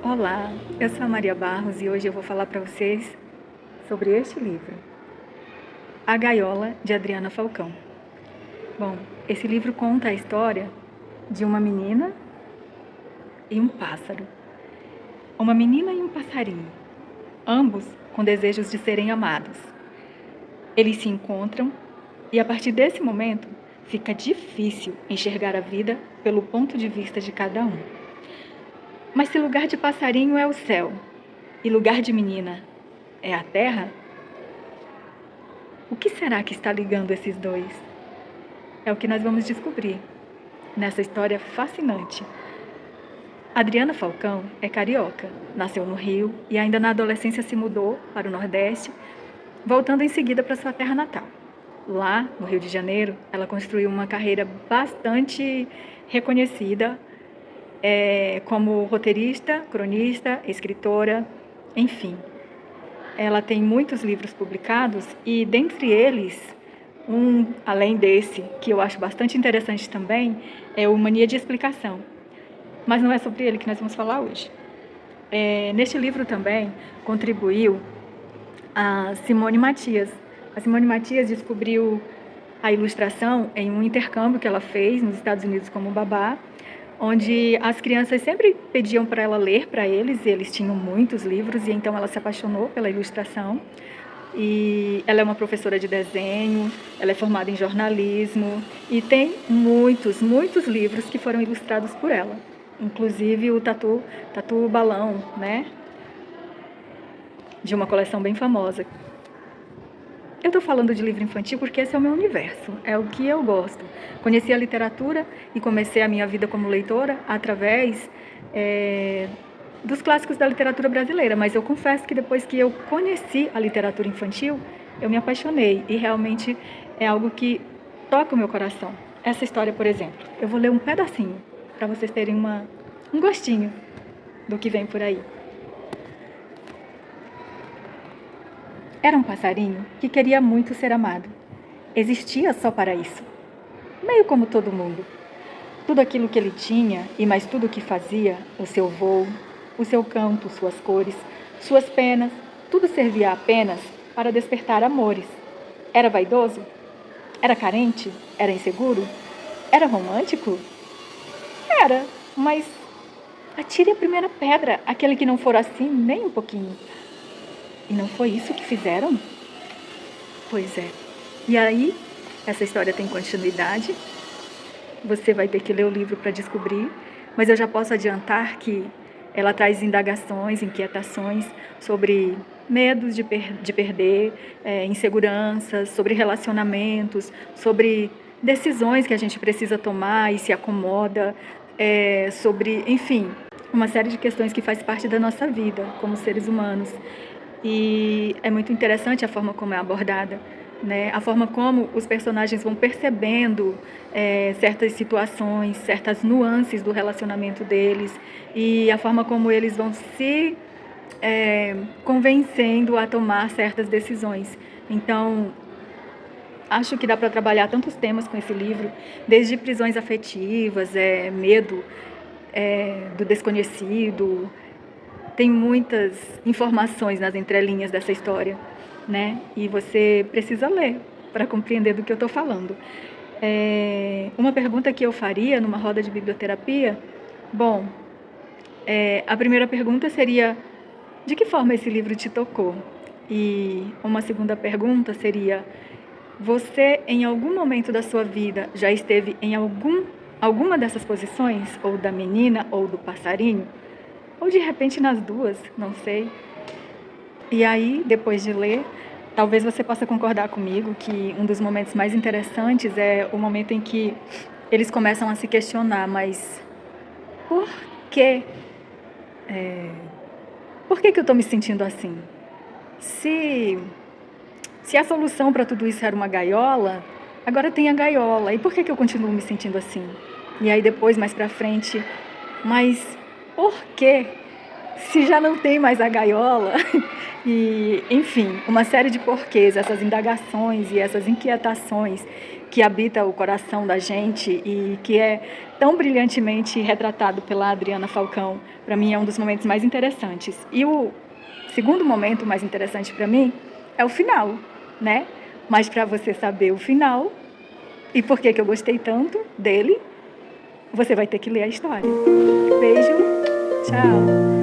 Olá, eu sou a Maria Barros e hoje eu vou falar para vocês sobre este livro, A Gaiola, de Adriana Falcão. Bom, esse livro conta a história de uma menina e um pássaro. Uma menina e um passarinho, ambos com desejos de serem amados. Eles se encontram e a partir desse momento fica difícil enxergar a vida pelo ponto de vista de cada um. Mas se lugar de passarinho é o céu e lugar de menina é a terra, o que será que está ligando esses dois? É o que nós vamos descobrir nessa história fascinante. Adriana Falcão é carioca, nasceu no Rio e ainda na adolescência se mudou para o Nordeste, voltando em seguida para sua terra natal. Lá, no Rio de Janeiro, ela construiu uma carreira bastante reconhecida como roteirista, cronista, escritora, enfim. Ela tem muitos livros publicados e, dentre eles, além desse, que eu acho bastante interessante também, é o Mania de Explicação. Mas não é sobre ele que nós vamos falar hoje. Neste livro também contribuiu a Simone Matias. A Simone Matias descobriu a ilustração em um intercâmbio que ela fez nos Estados Unidos como babá, onde as crianças sempre pediam para ela ler para eles, e eles tinham muitos livros, e então ela se apaixonou pela ilustração. E ela é uma professora de desenho, ela é formada em jornalismo e tem muitos livros que foram ilustrados por ela, inclusive o Tatu Balão, né? De uma coleção bem famosa. Eu estou falando de livro infantil porque esse é o meu universo, é o que eu gosto. Conheci a literatura e comecei a minha vida como leitora através dos clássicos da literatura brasileira, mas eu confesso que depois que eu conheci a literatura infantil, eu me apaixonei e realmente é algo que toca o meu coração. Essa história, por exemplo, eu vou ler um pedacinho para vocês terem um gostinho do que vem por aí. Era um passarinho que queria muito ser amado. Existia só para isso. Meio como todo mundo. Tudo aquilo que ele tinha e mais tudo o que fazia, o seu voo, o seu canto, suas cores, suas penas, tudo servia apenas para despertar amores. Era vaidoso? Era carente? Era inseguro? Era romântico? Era, mas atire a primeira pedra, aquele que não for assim nem um pouquinho. E não foi isso que fizeram? Pois é. E aí, essa história tem continuidade. Você vai ter que ler o livro para descobrir, mas eu já posso adiantar que ela traz indagações, inquietações sobre medos de perder, inseguranças, sobre relacionamentos, sobre decisões que a gente precisa tomar e se acomoda, sobre, enfim, uma série de questões que faz parte da nossa vida como seres humanos. E é muito interessante a forma como é abordada, né? A forma como os personagens vão percebendo certas situações, certas nuances do relacionamento deles e a forma como eles vão se convencendo a tomar certas decisões. Então, acho que dá para trabalhar tantos temas com esse livro, desde prisões afetivas, medo do desconhecido. Tem muitas informações nas entrelinhas dessa história, né? E você precisa ler para compreender do que eu estou falando. Uma pergunta que eu faria numa roda de biblioterapia, bom, a primeira pergunta seria: de que forma esse livro te tocou? E uma segunda pergunta seria: você, em algum momento da sua vida, já esteve em alguma dessas posições? Ou da menina ou do passarinho? Ou de repente nas duas, não sei. E aí, depois de ler, talvez você possa concordar comigo que um dos momentos mais interessantes é o momento em que eles começam a se questionar, mas por quê? Por que eu estou me sentindo assim? Se a solução para tudo isso era uma gaiola, agora tem a gaiola. E por que eu continuo me sentindo assim? E aí depois, mais para frente, mas por quê? Se já não tem mais a gaiola, e, enfim, uma série de porquês, essas indagações e essas inquietações que habita o coração da gente e que é tão brilhantemente retratado pela Adriana Falcão, para mim é um dos momentos mais interessantes. E o segundo momento mais interessante para mim é o final, né? Mas para você saber o final e por que eu gostei tanto dele, você vai ter que ler a história. Beijo, tchau!